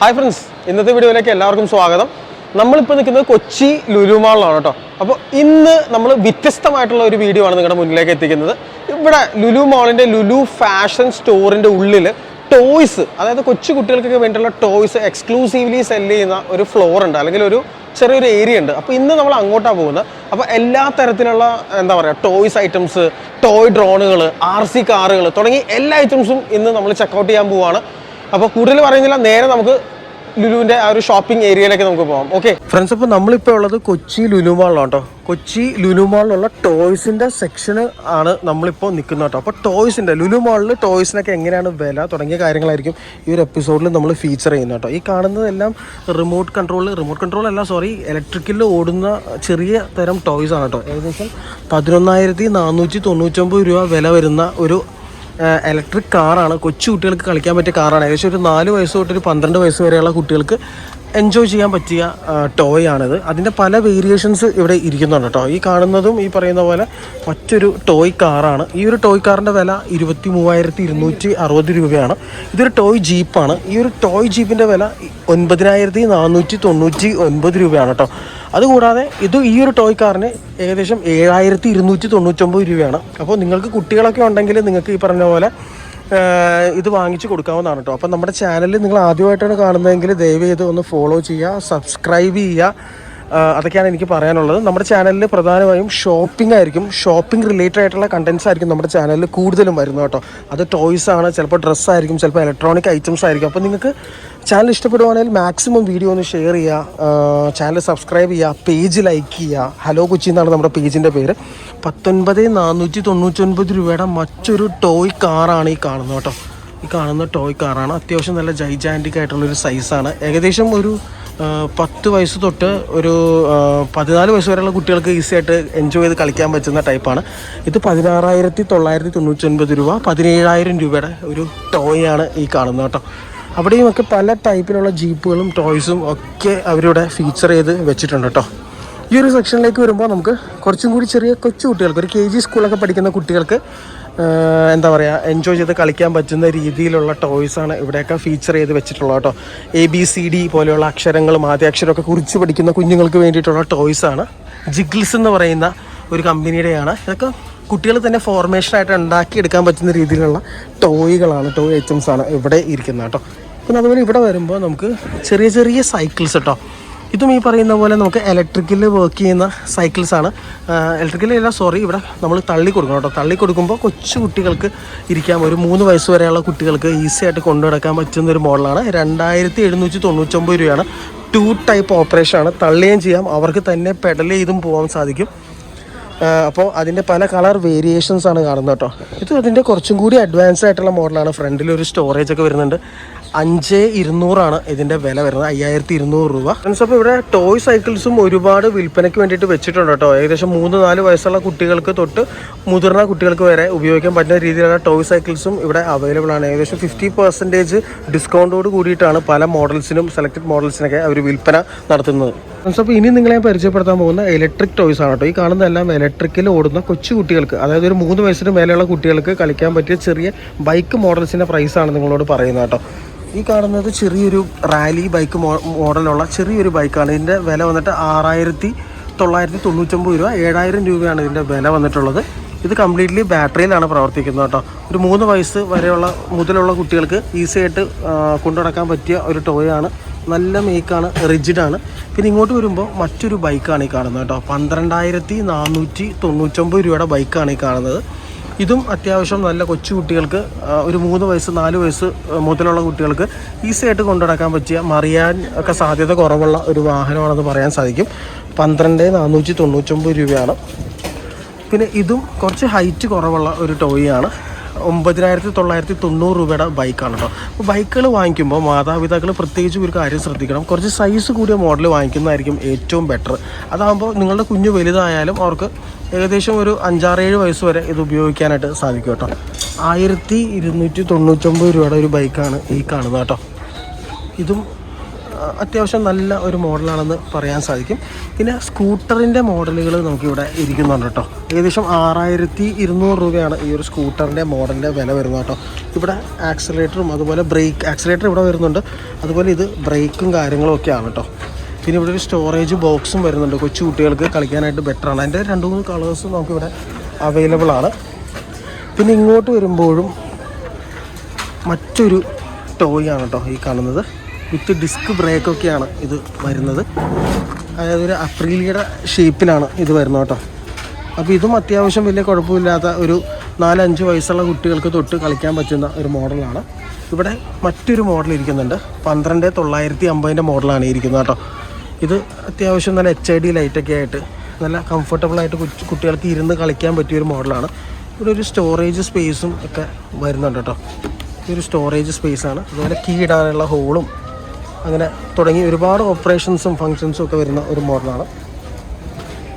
Hi friends, ഇന്നത്തെ വീഡിയോയിലേക്ക് എല്ലാവർക്കും സ്വാഗതം. നമ്മളിപ്പോൾ നിൽക്കുന്നത് കൊച്ചി ലുലു മാളിലാണ് കേട്ടോ. അപ്പോൾ ഇന്ന് നമ്മൾ വ്യത്യസ്തമായിട്ടുള്ള ഒരു വീഡിയോ ആണ് നിങ്ങളുടെ മുന്നിലേക്ക് എത്തിക്കുന്നത്. ഇവിടെ ലുലു മാളിൻ്റെ ലുലു ഫാഷൻ സ്റ്റോറിൻ്റെ ഉള്ളിൽ ടോയ്സ്, അതായത് കൊച്ചു കുട്ടികൾക്കൊക്കെ വേണ്ടിയുള്ള ടോയ്സ് എക്സ്ക്ലൂസീവ്ലി സെല്ല് ചെയ്യുന്ന ഒരു ഫ്ലോർ ഉണ്ട്, അല്ലെങ്കിൽ ഒരു ചെറിയൊരു ഏരിയ ഉണ്ട്. അപ്പോൾ ഇന്ന് നമ്മൾ അങ്ങോട്ടാണ് പോകുന്നത്. അപ്പോൾ എല്ലാ തരത്തിലുള്ള എന്താ പറയുക ടോയ്സ് ഐറ്റംസ്, ടോയ് ഡ്രോണുകൾ, RC കാറുകൾ തുടങ്ങി എല്ലാ ഐറ്റംസും ഇന്ന് നമ്മൾ ചെക്കൗട്ട് ചെയ്യാൻ പോവുകയാണ്. അപ്പോൾ കൂടുതൽ പറയുന്നില്ല, നേരെ നമുക്ക് ലുലുവിൻ്റെ ആ ഒരു ഷോപ്പിംഗ് ഏരിയയിലേക്ക് നമുക്ക് പോകാം. ഓക്കെ ഫ്രണ്ട്സ്, അപ്പോൾ നമ്മളിപ്പോൾ ഉള്ളത് കൊച്ചി ലുലു മാളിലാണ് കേട്ടോ. കൊച്ചി ലുലു മാളിലുള്ള ടോയ്സിൻ്റെ സെക്ഷന് ആണ് നമ്മളിപ്പോൾ നിൽക്കുന്നത് കേട്ടോ. അപ്പോൾ ടോയ്സിൻ്റെ ലുലു മാളിൽ ടോയ്സിനൊക്കെ എങ്ങനെയാണ് വില തുടങ്ങിയ കാര്യങ്ങളായിരിക്കും ഈ ഒരു എപ്പിസോഡിൽ നമ്മൾ ഫീച്ചർ ചെയ്യുന്നത് കേട്ടോ. ഈ കാണുന്നതെല്ലാം റിമോട്ട് കൺട്രോൾ അല്ല, ഇലക്ട്രിക്കലിൽ ഓടുന്ന ചെറിയ തരം ടോയ്സ് ആണ് കേട്ടോ. ഏകദേശം 11,499 രൂപ വില വരുന്ന ഒരു ഇലക്ട്രിക് കാറാണ്. കൊച്ചു കുട്ടികൾക്ക് കളിക്കാൻ പറ്റിയ കാറാണ്. ഏകദേശം ഒരു 4 വയസ്സ് തൊട്ട് ഒരു 12 വയസ്സ് വരെയുള്ള കുട്ടികൾക്ക് എൻജോയ് ചെയ്യാൻ പറ്റിയ ടോയ് ആണിത്. അതിൻ്റെ പല വേരിയേഷൻസ് ഇവിടെ ഇരിക്കുന്നുണ്ട് കേട്ടോ. ഈ കാണുന്നതും ഈ പറയുന്ന പോലെ മറ്റൊരു ടോയ് കാറാണ്. ഈ ഒരു ടോയ് കാറിൻ്റെ വില 23,260 രൂപയാണ്. ഇതൊരു ടോയ് ജീപ്പാണ്. ഈ ഒരു ടോയ് ജീപ്പിൻ്റെ വില 9,499 രൂപയാണ് കേട്ടോ. അതുകൂടാതെ ഈ ഒരു ടോയ് കാറിന് ഏകദേശം 7,299 രൂപയാണ്. അപ്പോൾ നിങ്ങൾക്ക് കുട്ടികളൊക്കെ ഉണ്ടെങ്കിൽ നിങ്ങൾക്ക് ഈ പറഞ്ഞ പോലെ ഇത് വാങ്ങിച്ച് കൊടുക്കാവുന്നതാണ് കേട്ടോ. അപ്പം നമ്മുടെ ചാനലിൽ നിങ്ങൾ ആദ്യമായിട്ടാണ് കാണുന്നതെങ്കിൽ ദയവ് ചെയ്ത് ഒന്ന് ഫോളോ ചെയ്യുക, സബ്സ്ക്രൈബ് ചെയ്യുക. അതൊക്കെയാണ് എനിക്ക് പറയാനുള്ളത്. നമ്മുടെ ചാനലിൽ പ്രധാനമായും ഷോപ്പിംഗ് റിലേറ്റഡ് ആയിട്ടുള്ള കണ്ടൻസ് ആയിരിക്കും നമ്മുടെ ചാനലിൽ കൂടുതലും വരുന്നത് കേട്ടോ. അത് ടോയ്സ് ആണ്, ചിലപ്പോൾ ഡ്രസ്സായിരിക്കും, ചിലപ്പോൾ ഇലക്ട്രോണിക് ഐറ്റംസ് ആയിരിക്കും. അപ്പോൾ നിങ്ങൾക്ക് ചാനൽ ഇഷ്ടപ്പെടുവാണെങ്കിൽ മാക്സിമം വീഡിയോ ഒന്ന് ഷെയർ ചെയ്യുക, ചാനൽ സബ്സ്ക്രൈബ് ചെയ്യുക, പേജ് ലൈക്ക് ചെയ്യുക. ഹലോ കൊച്ചി എന്നാണ് നമ്മുടെ പേജിൻ്റെ പേര്. 19,499 രൂപയുടെ മറ്റൊരു ടോയ് കാറാണ് ഈ കാണുന്നത് കേട്ടോ. ഈ കാണുന്ന ടോയ് കാറാണ്. അത്യാവശ്യം നല്ല ജൈജാൻറ്റിക് ആയിട്ടുള്ളൊരു സൈസാണ്. ഏകദേശം ഒരു 10 വയസ്സ് തൊട്ട് ഒരു 14 വയസ്സ് വരെയുള്ള കുട്ടികൾക്ക് ഈസി ആയിട്ട് എൻജോയ് ചെയ്ത് കളിക്കാൻ പറ്റുന്ന ടൈപ്പാണ്. ഇത് 16,999 രൂപ, 17,000 രൂപയുടെ ഒരു ടോയ് ആണ് ഈ കാണുന്നത് കേട്ടോ. അവിടെയും ഒക്കെ പല ടൈപ്പിലുള്ള ജീപ്പുകളും ടോയ്സും ഒക്കെ അവരിവിടെ ഫീച്ചർ ചെയ്ത് വെച്ചിട്ടുണ്ട് കേട്ടോ. ഈ ഒരു സെക്ഷനിലേക്ക് വരുമ്പോൾ നമുക്ക് കുറച്ചും കൂടി ചെറിയ കൊച്ചു കുട്ടികൾക്ക്, ഒരു KG സ്കൂളൊക്കെ പഠിക്കുന്ന കുട്ടികൾക്ക് എന്താ പറയുക എൻജോയ് ചെയ്ത് കളിക്കാൻ പറ്റുന്ന രീതിയിലുള്ള ടോയ്സാണ് ഇവിടെയൊക്കെ ഫീച്ചർ ചെയ്ത് വെച്ചിട്ടുള്ളത് കേട്ടോ. ABCD പോലെയുള്ള അക്ഷരങ്ങളും ആദ്യാക്ഷരമൊക്കെ കുറിച്ച് പഠിക്കുന്ന കുഞ്ഞുങ്ങൾക്ക് വേണ്ടിയിട്ടുള്ള ടോയ്സാണ്. ജിഗ്ൽസ് എന്ന് പറയുന്ന ഒരു കമ്പനിയുടെയാണ്. ഇതൊക്കെ കുട്ടികൾ തന്നെ ഫോർമേഷനായിട്ട് ഉണ്ടാക്കിയെടുക്കാൻ പറ്റുന്ന രീതിയിലുള്ള ടോയ് ഐറ്റംസാണ് ഇവിടെ ഇരിക്കുന്നത് കേട്ടോ. പിന്നെ അതുപോലെ ഇവിടെ വരുമ്പോൾ നമുക്ക് ചെറിയ ചെറിയ സൈക്കിൾസ് കേട്ടോ. ഇതും ഈ പറയുന്ന പോലെ നമുക്ക് ഇലക്ട്രിക്കലിൽ വർക്ക് ചെയ്യുന്ന സൈക്കിൾസാണ്. ഇവിടെ നമ്മൾ തള്ളി കൊടുക്കണം കേട്ടോ. തള്ളി കൊടുക്കുമ്പോൾ കൊച്ചു കുട്ടികൾക്ക് ഇരിക്കാം. ഒരു 3 വയസ്സ് വരെയുള്ള കുട്ടികൾക്ക് ഈസി ആയിട്ട് കൊണ്ടു നടക്കാൻ പറ്റുന്ന ഒരു മോഡലാണ്. 2,799 രൂപയാണ്. 2 ടൈപ്പ് ഓപ്പറേഷനാണ്. തള്ളുകയും ചെയ്യാം, അവർക്ക് തന്നെ പെഡൽ ചെയ്തും പോകാൻ സാധിക്കും. അപ്പോൾ അതിൻ്റെ പല കളർ വേരിയേഷൻസ് ആണ് കാണുന്നത് കേട്ടോ. ഇത് അതിൻ്റെ കുറച്ചും കൂടി അഡ്വാൻസ്ഡ് ആയിട്ടുള്ള മോഡലാണ്. ഫ്രണ്ടിലൊരു സ്റ്റോറേജ് ഒക്കെ വരുന്നുണ്ട്. 5,200 ഇതിൻ്റെ വില വരുന്നത്, 5,200 രൂപ. ഫ്രണ്ട്സ്, അപ്പോൾ ഇവിടെ ടോയ് സൈക്കിൾസും ഒരുപാട് വിൽപ്പനയ്ക്ക് വേണ്ടിയിട്ട് വെച്ചിട്ടുണ്ട് കേട്ടോ. ഏകദേശം 3-4 വയസ്സുള്ള കുട്ടികൾക്ക് തൊട്ട് മുതിർന്ന കുട്ടികൾക്ക് വരെ ഉപയോഗിക്കാൻ പറ്റുന്ന രീതിയിലുള്ള ടോയ് സൈക്കിൾസും ഇവിടെ അവൈലബിൾ ആണ്. ഏകദേശം 50% ഡിസ്കൗണ്ടോട് കൂടിയിട്ടാണ് പല മോഡൽസിനും സെലക്റ്റഡ് മോഡൽസിനൊക്കെ അവർ വിൽപ്പന നടത്തുന്നത്. ഫ്രണ്ട്സ്, അപ്പോൾ ഇനി നിങ്ങളെ പരിചയപ്പെടുത്താൻ പോകുന്ന ഇലക്ട്രിക് ടോയ്സ് ആണ് കേട്ടോ. ഈ കാണുന്നതെല്ലാം ഇലക്ട്രിക്കൽ ഓടുന്ന കൊച്ചു കുട്ടികൾക്ക്, അതായത് ഒരു 3 വയസ്സിന് മേലെയുള്ള കുട്ടികൾക്ക് കളിക്കാൻ പറ്റിയ ചെറിയ ബൈക്ക് മോഡൽസിൻ്റെ പ്രൈസാണ് നിങ്ങളോട് പറയുന്നത് കേട്ടോ. ഈ കാണുന്നത് ചെറിയൊരു റാലി ബൈക്ക് മോഡലുള്ള ചെറിയൊരു ബൈക്കാണ്. ഇതിൻ്റെ വില വന്നിട്ട് 6,999 രൂപ, 7,000 രൂപയാണ് ഇതിൻ്റെ വില വന്നിട്ടുള്ളത്. ഇത് കംപ്ലീറ്റ്ലി ബാറ്ററിയിലാണ് പ്രവർത്തിക്കുന്നത് കേട്ടോ. ഒരു 3 വയസ്സ് മുതലുള്ള കുട്ടികൾക്ക് ഈസി ആയിട്ട് കൊണ്ടുനടക്കാൻ പറ്റിയ ഒരു ടോയാണ്. നല്ല മേക്കാണ്, റിജിഡാണ്. പിന്നെ ഇങ്ങോട്ട് വരുമ്പോൾ മറ്റൊരു ബൈക്കാണ് ഈ കാണുന്നത് കേട്ടോ. 12,499 രൂപയുടെ ബൈക്കാണ് ഈ കാണുന്നത്. ഇതും അത്യാവശ്യം നല്ല കൊച്ചു കുട്ടികൾക്ക്, ഒരു 3 വയസ്സ് 4 വയസ്സ് മുതലുള്ള കുട്ടികൾക്ക് ഈസി ആയിട്ട് കൊണ്ടുനടക്കാൻ പറ്റിയ, മറിയാൻ ഒക്കെ സാധ്യത കുറവുള്ള ഒരു വാഹനമാണെന്ന് പറയാൻ സാധിക്കും. 12,499 രൂപയാണ്. പിന്നെ ഇതും കുറച്ച് ഹൈറ്റ് കുറവുള്ള ഒരു ടോയാണ്. 9,990 രൂപയുടെ ബൈക്കാണ് കേട്ടോ. അപ്പോൾ ബൈക്കുകൾ വാങ്ങിക്കുമ്പോൾ മാതാപിതാക്കൾ പ്രത്യേകിച്ച് ഒരു കാര്യം ശ്രദ്ധിക്കണം. കുറച്ച് സൈസ് കൂടിയ മോഡൽ വാങ്ങിക്കുന്നതായിരിക്കും ഏറ്റവും ബെറ്റർ. അതാകുമ്പോൾ നിങ്ങളുടെ കുഞ്ഞ് വലുതായാലും അവർക്ക് ഏകദേശം ഒരു 5-6-7 വയസ്സ് വരെ ഇത് ഉപയോഗിക്കാനായിട്ട് സാധിക്കും കേട്ടോ. 1,299 രൂപയുടെ ഒരു ബൈക്കാണ് ഈ കാണുന്നത് കേട്ടോ. ഇതും അത്യാവശ്യം നല്ല ഒരു മോഡലാണെന്ന് പറയാൻ സാധിക്കും. പിന്നെ സ്കൂട്ടറിൻ്റെ മോഡലുകൾ നമുക്കിവിടെ ഇരിക്കുന്നുണ്ട് കേട്ടോ. ഏകദേശം 6200 രൂപയാണ് ഈ ഒരു സ്കൂട്ടറിൻ്റെ മോഡലിൻ്റെ വില വരുന്നത് കേട്ടോ. ഇവിടെ ആക്സിലേറ്ററും അതുപോലെ ആക്സിലേറ്റർ ഇവിടെ വരുന്നുണ്ട്, അതുപോലെ ഇത് ബ്രേക്കും കാര്യങ്ങളും ഒക്കെയാണ് കേട്ടോ. പിന്നെ ഇവിടെ ഒരു സ്റ്റോറേജ് ബോക്സും വരുന്നുണ്ട്, കൊച്ചു കുട്ടികൾക്ക് കളിക്കാനായിട്ട് ബെറ്ററാണ്. അതിൻ്റെ 2-3 കളേഴ്സും നമുക്കിവിടെ അവൈലബിൾ ആണ്. പിന്നെ ഇങ്ങോട്ട് വരുമ്പോഴും മറ്റൊരു ടോയ് ആണ് കേട്ടോ ഈ കാണുന്നത്. വിത്ത് ഡിസ്ക് ബ്രേക്കൊക്കെയാണ് ഇത് വരുന്നത്. അതായത് ഒരു അപ്രീലിയുടെ ഷേപ്പിലാണ് ഇത് വരുന്നത് കേട്ടോ. അപ്പോൾ ഇതും അത്യാവശ്യം വലിയ കുഴപ്പമില്ലാത്ത ഒരു 4-5 വയസ്സുള്ള കുട്ടികൾക്ക് തൊട്ട് കളിക്കാൻ പറ്റുന്ന ഒരു മോഡലാണ്. ഇവിടെ മറ്റൊരു മോഡൽ ഇരിക്കുന്നുണ്ട്, 12950 മോഡലാണ് ഇരിക്കുന്നത് കേട്ടോ. ഇത് അത്യാവശ്യം നല്ല HID ലൈറ്റൊക്കെ ആയിട്ട് നല്ല കംഫർട്ടബിളായിട്ട് കുട്ടികൾക്ക് ഇരുന്ന് കളിക്കാൻ പറ്റിയൊരു മോഡലാണ്. ഇവിടെ ഒരു സ്റ്റോറേജ് സ്പേസും ഒക്കെ വരുന്നുണ്ട് കേട്ടോ. ഇതൊരു സ്റ്റോറേജ് സ്പേസാണ്. അതുപോലെ കീ ഇടാനുള്ള ഹോളും അങ്ങനെ തുടങ്ങി ഒരുപാട് ഓപ്പറേഷൻസും ഫങ്ഷൻസും ഒക്കെ വരുന്ന ഒരു മോഡലാണ്.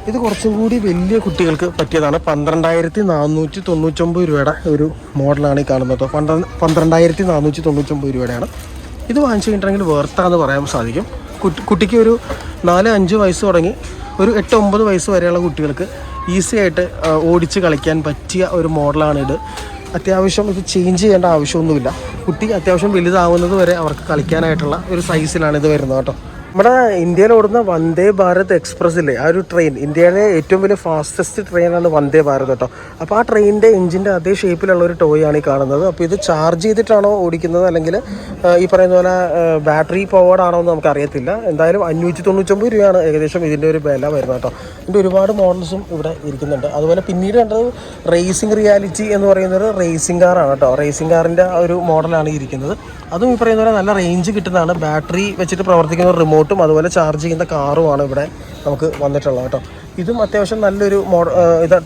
ഇത് കുറച്ചും കൂടി വലിയ കുട്ടികൾക്ക് പറ്റിയതാണ്. 12499 രൂപയുടെ ഒരു മോഡലാണ് ഈ കാണുന്നത് കേട്ടോ. 12499 രൂപയുടെയാണ്. ഇത് വാങ്ങിച്ചു കഴിഞ്ഞിട്ടുണ്ടെങ്കിൽ വേർത്താന്ന് പറയാൻ സാധിക്കും. കുട്ടിക്ക് ഒരു 4-5 വയസ്സ് തുടങ്ങി ഒരു 8-9 വയസ്സ് വരെയുള്ള കുട്ടികൾക്ക് ഈസി ആയിട്ട് ഓടിച്ച് കളിക്കാൻ പറ്റിയ ഒരു മോഡലാണിത്. അത്യാവശ്യം ഇത് ചേഞ്ച് ചെയ്യേണ്ട ആവശ്യമൊന്നുമില്ല. കുട്ടി അത്യാവശ്യം വലുതാവുന്നത് വരെ അവർക്ക് കളിക്കാനായിട്ടുള്ള ഒരു സൈസിലാണ് ഇത് വരുന്നത് കേട്ടോ. നമ്മുടെ ഇന്ത്യയിൽ ഓടുന്ന വന്ദേ ഭാരത് എക്സ്പ്രസ് ഇല്ലേ, ആ ഒരു ട്രെയിൻ, ഇന്ത്യയിലെ ഏറ്റവും വലിയ ഫാസ്റ്റസ്റ്റ് ട്രെയിനാണ് വന്ദേ ഭാരത് കേട്ടോ. അപ്പോൾ ആ ട്രെയിനിൻ്റെ എഞ്ചിൻ്റെ അതേ ഷേപ്പിലുള്ള ഒരു ടോയ് ആണ് ഈ കാണുന്നത്. അപ്പോൾ ഇത് ചാർജ് ചെയ്തിട്ടാണോ ഓടിക്കുന്നത് അല്ലെങ്കിൽ ഈ പറയുന്ന പോലെ ബാറ്ററി പവേർഡ് ആണോ എന്ന് നമുക്കറിയത്തില്ല. എന്തായാലും 599 രൂപയാണ് ഏകദേശം ഇതിൻ്റെ ഒരു വില വരുന്നത് കേട്ടോ. ഇതിൻ്റെ ഒരുപാട് മോഡൽസും ഇവിടെ ഇരിക്കുന്നുണ്ട്. അതുപോലെ പിന്നീട് കണ്ടത് റേസിംഗ് റിയാലിറ്റി എന്ന് പറയുന്നത് റേസിംഗ് കാറാണ് കേട്ടോ. റേസിംഗ് കാറിൻ്റെ ഒരു മോഡലാണ് ഇരിക്കുന്നത്. അതും ഈ പറയുന്ന പോലെ നല്ല റേഞ്ച് കിട്ടുന്നതാണ്. ബാറ്ററി വെച്ചിട്ട് പ്രവർത്തിക്കുന്ന റിമോട്ടും അതുപോലെ ചാർജ് ചെയ്യുന്ന കാറുമാണ് ഇവിടെ നമുക്ക് വന്നിട്ടുള്ളത് കേട്ടോ. ഇതും അത്യാവശ്യം നല്ലൊരു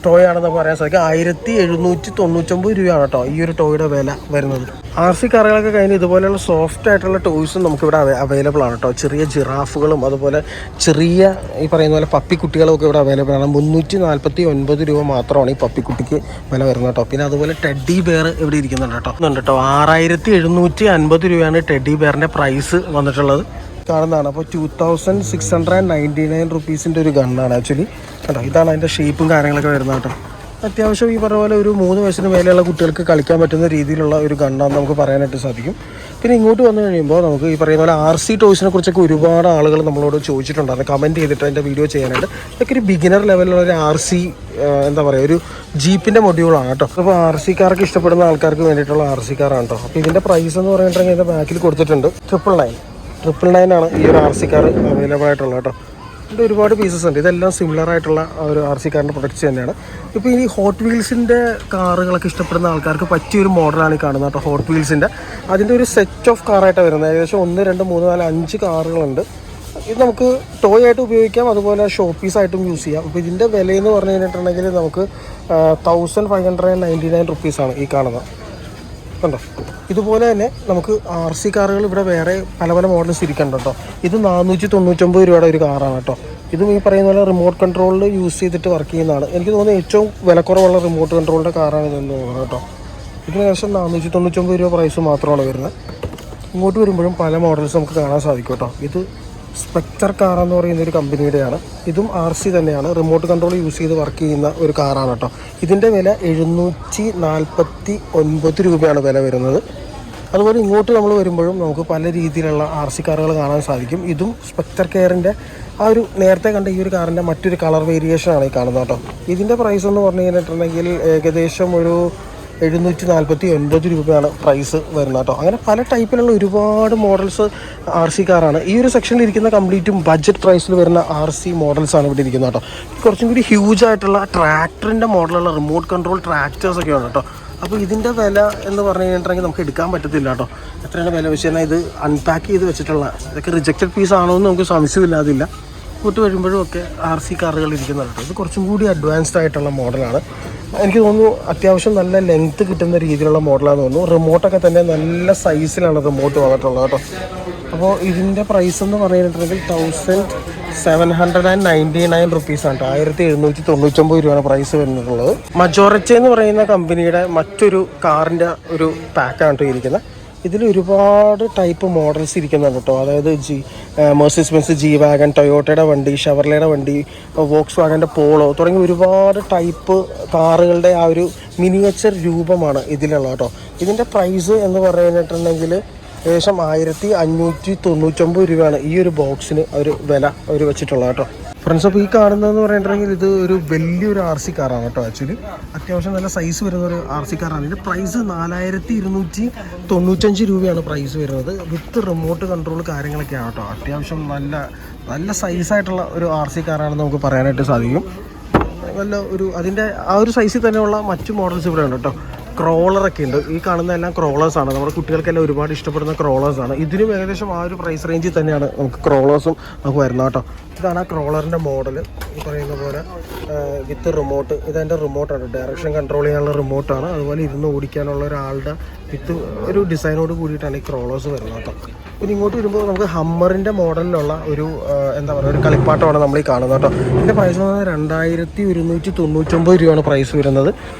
ടോയ് ആണെന്ന് പറയാൻ സാധിക്കും. 1799 രൂപയാണ് കേട്ടോ ഈ ഒരു ടോയുടെ വില വരുന്നത്. RC കാറുകളൊക്കെ കഴിഞ്ഞ് ഇതുപോലെയുള്ള സോഫ്റ്റ് ആയിട്ടുള്ള ടോയ്സും നമുക്കിവിടെ അവൈലബിൾ ആണ് കേട്ടോ. ചെറിയ ജിറാഫുകളും അതുപോലെ ചെറിയ ഈ പറയുന്ന പോലെ പപ്പിക്കുട്ടികളും ഒക്കെ ഇവിടെ അവൈലബിൾ ആണ്. 349 രൂപ മാത്രമാണ് ഈ പപ്പിക്കുട്ടിക്ക് വില വരുന്നത് കേട്ടോ. പിന്നെ അതുപോലെ ടെഡി ബെയർ ഇവിടെ ഇരിക്കുന്നുണ്ട് കേട്ടോ. 6750 രൂപയാണ് ടെഡി ബെയറിൻ്റെ പ്രൈസ് വന്നിട്ടുള്ളത് കാണുന്നതാണ്. അപ്പോൾ 2699 റുപ്പീസിൻ്റെ ഒരു ഗണ്ണാണ് ആക്ച്വലി കേട്ടോ. ഇതാണ് അതിൻ്റെ ഷേപ്പും കാര്യങ്ങളൊക്കെ വരുന്നത് കേട്ടോ. അത്യാവശ്യം ഈ പറഞ്ഞ പോലെ ഒരു 3 വയസ്സിന് മേലെയുള്ള കുട്ടികൾക്ക് കളിക്കാൻ പറ്റുന്ന രീതിയിലുള്ള ഒരു ഗണ്ണാന്ന് നമുക്ക് പറയാനായിട്ട് സാധിക്കും. പിന്നെ ഇങ്ങോട്ട് വന്നു കഴിയുമ്പോൾ നമുക്ക് ഈ പറയുന്ന പോലെ RC ടോയ്സിനെ കുറിച്ചൊക്കെ ഒരുപാട് ആളുകൾ നമ്മളോട് ചോദിച്ചിട്ടുണ്ടായിരുന്നു, കമൻറ്റ് ചെയ്തിട്ട് അതിൻ്റെ വീഡിയോ ചെയ്യാനായിട്ട്. ഇതൊക്കെ ഒരു ബിഗിനർ ലെവലിലുള്ള ഒരു RC എന്താ പറയുക, ഒരു ജീപ്പിൻ്റെ മൊഡ്യൂളാണ് കേട്ടോ. അപ്പോൾ RC കാർക്ക് ഇഷ്ടപ്പെടുന്ന ആൾക്കാർക്ക് വേണ്ടിയിട്ടുള്ള RC കാറാണ് കേട്ടോ. അപ്പോൾ ഇതിൻ്റെ പ്രൈസ് എന്ന് പറഞ്ഞിട്ടുണ്ടെങ്കിൽ ഇതിൻ്റെ ബാക്കിൽ കൊടുത്തിട്ടുണ്ട് 999 ആണ് ഈ ഒരു RC കാർ അവൈലബിൾ ആയിട്ടുള്ളത് കേട്ടോ. ഇതിൻ്റെ ഒരുപാട് പീസസ് ഉണ്ട്. ഇതെല്ലാം സിമിലർ ആയിട്ടുള്ള ഒരു RC കാറിൻ്റെ പ്രൊഡക്റ്റ്സ് തന്നെയാണ്. ഇപ്പോൾ ഈ ഹോട്ട് വീൽസിൻ്റെ കാറുകളൊക്കെ ഇഷ്ടപ്പെടുന്ന ആൾക്കാർക്ക് പറ്റിയൊരു മോഡലാണ് ഈ കാണുന്നത് കേട്ടോ. ഹോട്ട് വീൽസിൻ്റെ അതിൻ്റെ ഒരു സെറ്റ് ഓഫ് കാറായിട്ടാണ് വരുന്നത്. ഏകദേശം 1, 2, 3, 4, 5 കാറുകളുണ്ട്. ഇത് നമുക്ക് ടോയ് ആയിട്ട് ഉപയോഗിക്കാം, അതുപോലെ ഷോ പീസായിട്ടും യൂസ് ചെയ്യാം. അപ്പോൾ ഇതിൻ്റെ വിലയെന്ന് പറഞ്ഞു കഴിഞ്ഞിട്ടുണ്ടെങ്കിൽ നമുക്ക് 1599 റുപ്പീസാണ് ഈ കാണുന്നത് കണ്ടോ. ഇതുപോലെ തന്നെ നമുക്ക് RC കാറുകൾ ഇവിടെ വേറെ പല പല മോഡൽസ് ഇരിക്കുന്നുണ്ട് കേട്ടോ. ഇത് 499 രൂപയുടെ ഒരു കാറാണ് കേട്ടോ. ഇതും ഈ പറയുന്ന പോലെ റിമോട്ട് കൺട്രോളിൽ യൂസ് ചെയ്തിട്ട് വർക്ക് ചെയ്യുന്നതാണ്. എനിക്ക് തോന്നുന്നത് ഏറ്റവും വിലക്കുറവുള്ള റിമോട്ട് കൺട്രോളിൻ്റെ കാറാണ് ഇതെന്ന് തോന്നുന്നത് കേട്ടോ. ഇതിന് ശേഷം 499 രൂപ പ്രൈസ് മാത്രമാണ് വരുന്നത്. ഇങ്ങോട്ട് വരുമ്പോഴും പല മോഡൽസ് നമുക്ക് കാണാൻ സാധിക്കും കേട്ടോ. ഇത് സ്പെക്ടർ കാർ എന്ന് പറയുന്ന ഒരു കമ്പനിയുടെയാണ്. ഇതും RC തന്നെയാണ്, റിമോട്ട് കൺട്രോൾ യൂസ് ചെയ്ത് വർക്ക് ചെയ്യുന്ന ഒരു കാറാണ് കേട്ടോ. ഇതിൻ്റെ വില 749 രൂപയാണ് വില വരുന്നത്. അതുപോലെ ഇങ്ങോട്ട് നമ്മൾ വരുമ്പോഴും നമുക്ക് പല രീതിയിലുള്ള RC കാറുകൾ കാണാൻ സാധിക്കും. ഇതും സ്പെക്ടർ കെയറിൻ്റെ ആ ഒരു നേരത്തെ കണ്ട ഈ ഒരു കാറിൻ്റെ മറ്റൊരു കളർ വേരിയേഷനാണ് ഈ കാണുന്നത് കേട്ടോ. ഇതിൻ്റെ പ്രൈസ് എന്ന് പറഞ്ഞു കഴിഞ്ഞിട്ടുണ്ടെങ്കിൽ ഏകദേശം ഒരു 749 രൂപയാണ് പ്രൈസ് വരുന്നത് കേട്ടോ. അങ്ങനെ പല ടൈപ്പിലുള്ള ഒരുപാട് മോഡൽസ് RC കാറാണ്. ഈ ഒരു സെക്ഷനിൽ ഇരിക്കുന്ന കംപ്ലീറ്റും ബഡ്ജറ്റ് പ്രൈസിൽ വരുന്ന RC മോഡൽസാണ് ഇവിടെ ഇരിക്കുന്നത് കേട്ടോ. കുറച്ചും കൂടി ഹ്യൂജ് ആയിട്ടുള്ള ട്രാക്ടറിൻ്റെ മോഡലുള്ള റിമോട്ട് കൺട്രോൾ ട്രാക്ടേഴ്സൊക്കെയാണ് കേട്ടോ. അപ്പോൾ ഇതിൻ്റെ വില എന്ന് പറഞ്ഞു കഴിഞ്ഞിട്ടുണ്ടെങ്കിൽ നമുക്ക് എടുക്കാൻ പറ്റത്തില്ല കേട്ടോ. എത്രയാണ് വില വെച്ച് കഴിഞ്ഞാൽ ഇത് അൺപാക്ക് ചെയ്ത് വെച്ചിട്ടുള്ള ഇതൊക്കെ റിജക്റ്റഡ് പീസ് ആണോ എന്ന് നമുക്ക് സംശയമില്ലാതില്ല. കൂട്ട് വരുമ്പോഴും ഒക്കെ RC കാറുകൾ ഇരിക്കുന്നുണ്ട് കേട്ടോ. ഇത് കുറച്ചും കൂടി അഡ്വാൻസ്ഡ് ആയിട്ടുള്ള മോഡലാണ്. എനിക്ക് തോന്നുന്നു അത്യാവശ്യം നല്ല ലെങ്ത്ത് കിട്ടുന്ന രീതിയിലുള്ള മോഡലാണെന്ന് തോന്നുന്നു. റിമോട്ടൊക്കെ തന്നെ നല്ല സൈസിലാണ് റിമോട്ട് വന്നിട്ടുള്ളത് കേട്ടോ. അപ്പോൾ ഇതിൻ്റെ പ്രൈസ് എന്ന് പറഞ്ഞിട്ടുണ്ടെങ്കിൽ 1799 റുപ്പീസാണ് കേട്ടോ. 1799 രൂപയാണ് പ്രൈസ് വരുന്നിട്ടുള്ളത്. മജോറിറ്റി എന്ന് പറയുന്ന കമ്പനിയുടെ മറ്റൊരു കാറിൻ്റെ ഒരു പാക്കാണ് കേട്ടോ ഇരിക്കുന്നത്. ഇതിൽ ഒരുപാട് ടൈപ്പ് മോഡൽസ് ഇരിക്കുന്നുണ്ട് കേട്ടോ. അതായത് മെർസിഡീസ് ബെൻസ്, ജി വാഗൺ, ടൊയോട്ടയുടെ വണ്ടി, ഷെവർലെയുടെ വണ്ടി, വോക്സ് വാഗൻ്റെ പോളോ തുടങ്ങി ഒരുപാട് ടൈപ്പ് കാറുകളുടെ ആ ഒരു മിനിയേച്ചർ രൂപമാണ് ഇതിലുള്ളത് കേട്ടോ. ഇതിൻ്റെ പ്രൈസ് എന്ന് പറഞ്ഞിട്ടുണ്ടെങ്കിൽ ഏകദേശം 1599 രൂപയാണ് ഈ ഒരു ബോക്സിന് ഒരു വില അവർ വെച്ചിട്ടുള്ളത് കേട്ടോ. ഫ്രണ്ട്സ്, അപ്പോൾ ഈ കാണുന്നതെന്ന് പറഞ്ഞിട്ടുണ്ടെങ്കിൽ ഇത് ഒരു വലിയൊരു RC കാറാണ് കേട്ടോ. ആക്ച്വലി അത്യാവശ്യം നല്ല സൈസ് വരുന്ന ഒരു RC കാറാണ്. ഇതിൻ്റെ പ്രൈസ് 4295 രൂപയാണ് പ്രൈസ് വരുന്നത്. വിത്ത് റിമോട്ട് കൺട്രോൾ കാര്യങ്ങളൊക്കെയാണ് കേട്ടോ. അത്യാവശ്യം നല്ല സൈസായിട്ടുള്ള ഒരു RC കാറാണെന്ന് നമുക്ക് പറയാനായിട്ട് സാധിക്കും. നല്ല ഒരു അതിൻ്റെ ആ ഒരു സൈസിൽ തന്നെയുള്ള മറ്റു മോഡൽസ് ഇവിടെ ഉണ്ട് കേട്ടോ. ക്രോളറൊക്കെ ഉണ്ട്. ഈ കാണുന്ന എല്ലാം ക്രോളേഴ്സാണ്. നമ്മുടെ കുട്ടികൾക്കെല്ലാം ഒരുപാട് ഇഷ്ടപ്പെടുന്ന ക്രോളേഴ്സാണ്. ഇതിനും ഏകദേശം ആ ഒരു പ്രൈസ് റേഞ്ചിൽ തന്നെയാണ് നമുക്ക് ക്രോളേഴ്സും നമുക്ക് വരുന്നത് കേട്ടോ. ഇതാണ് ആ ക്രോളറിൻ്റെ മോഡൽ. ഈ പറയുന്ന പോലെ വിത്ത് റിമോട്ട്. ഇതെൻ്റെ റിമോട്ടാണ്, ഡയറക്ഷൻ കൺട്രോൾ ചെയ്യാനുള്ള റിമോട്ടാണ്. അതുപോലെ ഇരുന്ന് ഓടിക്കാനുള്ള ഒരാളുടെ വിത്ത് ഒരു ഡിസൈനോട് കൂടിയിട്ടാണ് ഈ ക്രോളേഴ്സ് വരുന്നത് കേട്ടോ. പിന്നെ ഇങ്ങോട്ട് വരുമ്പോൾ നമുക്ക് ഹമ്മറിൻ്റെ മോഡലിലുള്ള ഒരു എന്താ പറയുക ഒരു കളിപ്പാട്ടമാണ് നമ്മൾ ഈ കാണുന്നത് കേട്ടോ. ഇതിൻ്റെ പ്രൈസ് വന്നത് 2199 രൂപയാണ് പ്രൈസ് വരുന്നത്.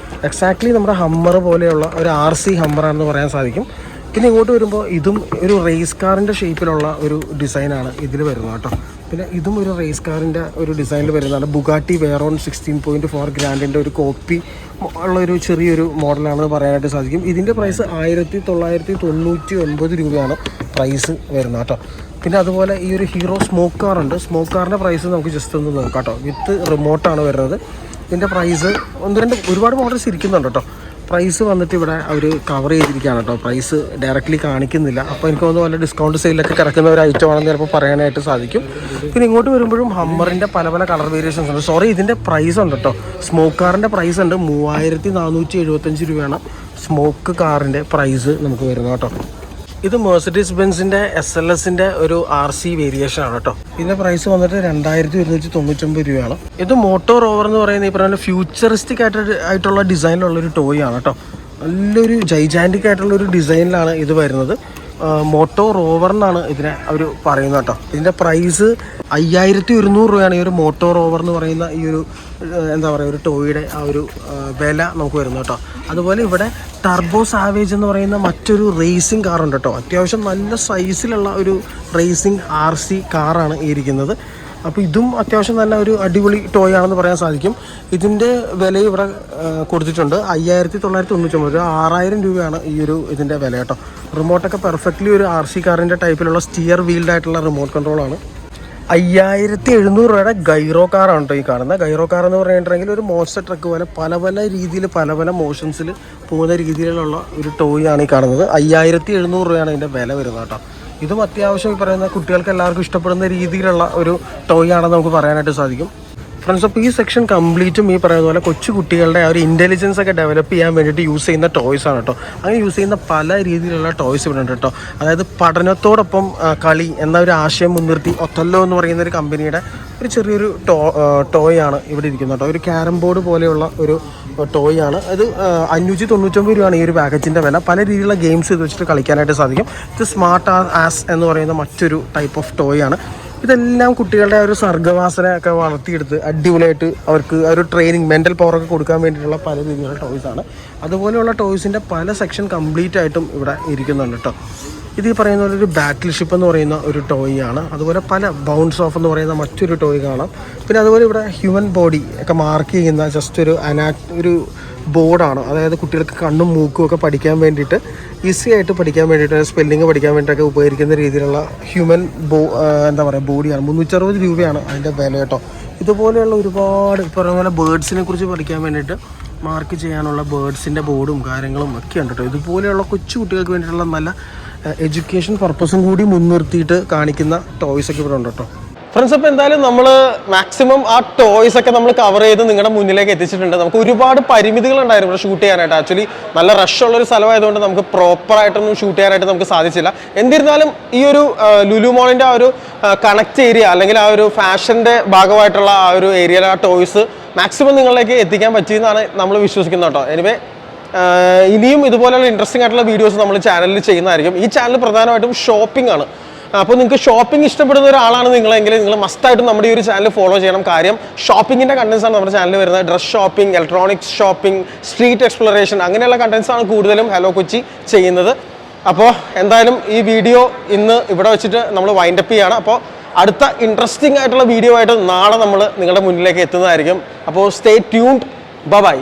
എക്സാക്ട്ലി നമ്മുടെ ഹമ്മർ പോലെയുള്ള ഒരു RC ഹമ്മറാണെന്ന് പറയാൻ സാധിക്കും. പിന്നെ ഇങ്ങോട്ട് വരുമ്പോൾ ഇതും ഒരു റേസ് കാറിൻ്റെ ഷേപ്പിലുള്ള ഒരു ഡിസൈനാണ് ഇതിൽ വരുന്നത് കേട്ടോ. പിന്നെ ഇതും ഒരു റേസ് കാറിൻ്റെ ഒരു ഡിസൈനിൽ വരുന്നതാണ്. ബുഗാട്ടി വെയറോൺ 16.4 ഗ്രാൻഡിൻ്റെ ഒരു കോപ്പി ഉള്ളൊരു ചെറിയൊരു മോഡലാണെന്ന് പറയാനായിട്ട് സാധിക്കും. ഇതിൻ്റെ പ്രൈസ് 1999 രൂപയാണ് പ്രൈസ് വരുന്നത് കേട്ടോ. പിന്നെ അതുപോലെ ഈ ഒരു ഹീറോ സ്മോക്ക് കാറുണ്ട്. സ്മോക്ക് കാറിൻ്റെ പ്രൈസ് നമുക്ക് ജസ്റ്റ് ഒന്ന് നോക്കാം കേട്ടോ. വിത്ത് റിമോട്ടാണ് വരുന്നത്. ഇതിൻ്റെ പ്രൈസ് ഒരുപാട് മോഡൽസ് ഇരിക്കുന്നുണ്ട് കേട്ടോ. പ്രൈസ് വന്നിട്ട് ഇവിടെ അവർ കവർ ചെയ്തിരിക്കുകയാണ് കേട്ടോ. പ്രൈസ് ഡയറക്റ്റ്ലി കാണിക്കുന്നില്ല. അപ്പോൾ എനിക്ക് തോന്നുന്നു വല്ല ഡിസ്കൗണ്ട് സെയിലൊക്കെ കിടക്കുന്ന ഒരു ഐറ്റം ആണെന്ന് ചിലപ്പോൾ പറയാനായിട്ട് സാധിക്കും. പിന്നെ ഇങ്ങോട്ട് വരുമ്പോഴും ഹമ്മറിൻ്റെ പല കളർ വേരിയേഷൻസ് ഉണ്ട്. ഇതിൻ്റെ പ്രൈസ് ഉണ്ട് കേട്ടോ. സ്മോക്ക് കാറിൻ്റെ പ്രൈസ് ഉണ്ട് 3475 രൂപയാണ് സ്മോക്ക് കാറിൻ്റെ പ്രൈസ് നമുക്ക് വരുന്നത് കേട്ടോ. ഇത് മെർസിഡീസ് ബെൻസിൻ്റെ SLSൻ്റെ ഒരു RC വേരിയേഷൻ ആണ് കേട്ടോ. ഇതിൻ്റെ പ്രൈസ് വന്നിട്ട് 2199 രൂപയാണ്. ഇത് മോട്ടോ റോവർ എന്ന് പറയുന്ന ഈ പറയുന്ന ഫ്യൂച്ചറിസ്റ്റിക് ആയിട്ടുള്ള ഡിസൈനിലുള്ളൊരു ടോയ് ആണ് കേട്ടോ. നല്ലൊരു ജൈജാൻറ്റിക് ആയിട്ടുള്ളൊരു ഡിസൈനിലാണ് ഇത് വരുന്നത്. മോട്ടോ റോവർ എന്നാണ് ഇതിനെ അവർ പറയുന്നത് കേട്ടോ. ഇതിൻ്റെ പ്രൈസ് 5100 രൂപയാണ് ഈ ഒരു മോട്ടോ റോവർ എന്ന് പറയുന്ന ഈ ഒരു എന്താ പറയുക ഒരു ടോയുടെ ആ ഒരു വില നമുക്ക് വരുന്നത് കേട്ടോ. അതുപോലെ ഇവിടെ ടർബോ സാവേജ് എന്ന് പറയുന്ന മറ്റൊരു റേസിംഗ് കാറുണ്ട് കേട്ടോ. അത്യാവശ്യം നല്ല സൈസിലുള്ള ഒരു റേസിംഗ് RC കാറാണ് ഈ ഇരിക്കുന്നത്. അപ്പോൾ ഇതും അത്യാവശ്യം നല്ല ഒരു അടിപൊളി ടോയ് ആണെന്ന് പറയാൻ സാധിക്കും. ഇതിൻ്റെ വില ഇവിടെ കൊടുത്തിട്ടുണ്ട് 5999 6000 രൂപയാണ് ഈ ഒരു ഇതിൻ്റെ വില കേട്ടോ. റിമോട്ടൊക്കെ പെർഫെക്റ്റ്ലി ഒരു RC കാറിൻ്റെ ടൈപ്പിലുള്ള സ്റ്റിയർ വീൽഡ് ആയിട്ടുള്ള റിമോട്ട് കൺട്രോളാണ്. 5700 രൂപയുടെ ഗൈറോ കാറാണ് കേട്ടോ ഈ കാണുന്നത്. ഗൈറോ കാർ എന്ന് പറഞ്ഞിട്ടുണ്ടെങ്കിൽ ഒരു മോൺസ്റ്റർ ട്രക്ക് പോലെ പല രീതിയിൽ പല മോഷൻസിൽ പോകുന്ന രീതിയിലുള്ള ഒരു ടോയ് ആണ് ഈ കാണുന്നത്. 5700 രൂപയാണ് ഇതിൻ്റെ വില വരുന്നത് കേട്ടോ. ഇതും അത്യാവശ്യം ഈ പറയുന്ന കുട്ടികൾക്ക് എല്ലാവർക്കും ഇഷ്ടപ്പെടുന്ന രീതിയിലുള്ള ഒരു ടോയ് ആണെന്ന് നമുക്ക് പറയാനായിട്ട് സാധിക്കും. ഫ്രണ്ട്സ്, അപ്പോൾ ഈ സെക്ഷൻ കംപ്ലീറ്റും ഈ പറയുന്ന പോലെ കൊച്ചു കുട്ടികളുടെ ആ ഒരു ഇൻ്റലിജൻസ് ഒക്കെ ഡെവലപ്പ് ചെയ്യാൻ വേണ്ടിയിട്ട് യൂസ് ചെയ്യുന്ന ടോയ്സ് ആണ് കേട്ടോ. അങ്ങനെ യൂസ് ചെയ്യുന്ന പല രീതിയിലുള്ള ടോയ്സ് ഇവിടെ ഉണ്ട് കേട്ടോ. അതായത് പഠനത്തോടൊപ്പം കളി എന്ന ഒരു ആശയം മുൻനിർത്തി ഒത്തല്ലോ എന്ന് പറയുന്ന ഒരു കമ്പനിയുടെ ഒരു ചെറിയൊരു ടോയ് ആണ് ഇവിടെ ഇരിക്കുന്നത് കേട്ടോ. ഒരു ക്യാരം ബോർഡ് പോലെയുള്ള ഒരു ടോയ് ആണ്. അത് 599 രൂപയാണ് ഈ ഒരു പാക്കേജിൻ്റെ വില. പല രീതിയിലുള്ള ഗെയിംസ് ഇത് വെച്ചിട്ട് കളിക്കാനായിട്ട് സാധിക്കും. ഇത് സ്മാർട്ട് ആസ് എന്ന് പറയുന്ന മറ്റൊരു ടൈപ്പ് ഓഫ് ടോയ് ആണ്. ഇതെല്ലാം കുട്ടികളുടെ ഒരു സർഗ്ഗവാസനയൊക്കെ വളർത്തിയെടുത്ത് അടിപൊളിയായിട്ട് അവർക്ക് ഒരു ട്രെയിനിങ് മെൻ്റൽ പവറൊക്കെ കൊടുക്കാൻ വേണ്ടിയിട്ടുള്ള പല രീതിയിലുള്ള ടോയ്സാണ്. അതുപോലെയുള്ള ടോയ്സിൻ്റെ പല സെക്ഷൻ കംപ്ലീറ്റ് ആയിട്ടും ഇവിടെ ഇരിക്കുന്നുണ്ട് കേട്ടോ. ഇത് ഈ പറയുന്ന പോലെ ഒരു ബാറ്റിൽ ഷിപ്പ് എന്ന് പറയുന്ന ഒരു ടോയ് ആണ്. അതുപോലെ പല ബൗൺസ് ഓഫ് എന്ന് പറയുന്ന മറ്റൊരു ടോയ് കാണാം. പിന്നെ അതുപോലെ ഇവിടെ ഹ്യൂമൻ ബോഡി ഒക്കെ മാർക്ക് ചെയ്യുന്ന ജസ്റ്റ് ഒരു ബോർഡാണ്. അതായത് കുട്ടികൾക്ക് കണ്ണും മൂക്കും ഒക്കെ പഠിക്കാൻ വേണ്ടിയിട്ട് ഈസി ആയിട്ട് പഠിക്കാൻ വേണ്ടിയിട്ട് സ്പെല്ലിങ് പഠിക്കാൻ വേണ്ടിയിട്ടൊക്കെ ഉപകരിക്കുന്ന രീതിയിലുള്ള ഹ്യൂമൻ എന്താ പറയുക ബോഡിയാണ്. 360 രൂപയാണ് അതിൻ്റെ വില കേട്ടോ. ഇതുപോലെയുള്ള ഒരുപാട് പറയുന്ന പോലെ ബേർഡ്സിനെ കുറിച്ച് പഠിക്കാൻ വേണ്ടിയിട്ട് മാർക്ക് ചെയ്യാനുള്ള ബേർഡ്സിൻ്റെ ബോർഡും കാര്യങ്ങളും ഒക്കെ ഉണ്ട് കേട്ടോ. ഇതുപോലെയുള്ള കൊച്ചു കുട്ടികൾക്ക് വേണ്ടിയിട്ടുള്ള നല്ല എഡ്യൂക്കേഷൻ പർപ്പസും കൂടി മുൻനിർത്തിയിട്ട് കാണിക്കുന്ന ടോയ്സൊക്കെ ഇവിടെ ഉണ്ട് കേട്ടോ. ഫ്രണ്ട്സ്, അപ്പോൾ എന്തായാലും നമ്മൾ മാക്സിമം ആ ടോയ്സ് ഒക്കെ നമ്മൾ കവർ ചെയ്ത് നിങ്ങളുടെ മുന്നിലേക്ക് എത്തിച്ചിട്ടുണ്ട്. നമുക്ക് ഒരുപാട് പരിമിതികളുണ്ടായിരുന്നു ഇവിടെ ഷൂട്ട് ചെയ്യാനായിട്ട്. ആക്ച്വലി നല്ല റഷ് ഉള്ളൊരു സ്ഥലമായതുകൊണ്ട് നമുക്ക് പ്രോപ്പറായിട്ടൊന്നും ഷൂട്ട് ചെയ്യാനായിട്ട് നമുക്ക് സാധിച്ചില്ല. എന്നിരുന്നാലും ഈ ഒരു ലുലു മോളിൻ്റെ ആ ഒരു കണക്ട് ഏരിയ അല്ലെങ്കിൽ ആ ഒരു ഫാഷൻ്റെ ഭാഗമായിട്ടുള്ള ആ ഒരു ഏരിയയിലെ ആ ടോയ്സ് മാക്സിമം നിങ്ങളിലേക്ക് എത്തിക്കാൻ പറ്റിയെന്നാണ് നമ്മൾ വിശ്വസിക്കുന്നത് കേട്ടോ. എനിവേ ഇനിയും ഇതുപോലെയുള്ള ഇൻട്രസ്റ്റിംഗ് ആയിട്ടുള്ള വീഡിയോസ് നമ്മൾ ചാനലിൽ ചെയ്യുന്നതായിരിക്കും. ഈ ചാനൽ പ്രധാനമായിട്ടും ഷോപ്പിംഗ് ആണ്. അപ്പോൾ നിങ്ങൾക്ക് ഷോപ്പിംഗ് ഇഷ്ടപ്പെടുന്ന ഒരാളാണ് നിങ്ങളെങ്കിൽ നിങ്ങൾ മസ്റ്റായിട്ടും നമ്മുടെ ഈ ഒരു ചാനൽ ഫോളോ ചെയ്യണം. കാര്യം ഷോപ്പിങ്ങിൻ്റെ കണ്ടൻസ് ആണ് നമ്മുടെ ചാനലിൽ വരുന്നത്. Dress shopping, electronics shopping, street exploration അങ്ങനെയുള്ള കണ്ടൻസ് ആണ് കൂടുതലും ഹലോ കൊച്ചി ചെയ്യുന്നത്. അപ്പോൾ എന്തായാലും ഈ വീഡിയോ ഇന്ന് ഇവിടെ വെച്ചിട്ട് നമ്മൾ വൈൻഡപ്പ് ചെയ്യാണ്. അപ്പോൾ അടുത്ത ഇൻട്രസ്റ്റിംഗ് ആയിട്ടുള്ള വീഡിയോ ആയിട്ട് നാളെ നമ്മൾ നിങ്ങളുടെ മുന്നിലേക്ക് എത്തുന്നതായിരിക്കും. അപ്പോൾ സ്റ്റേ ട്യൂൺഡ്. ബൈ.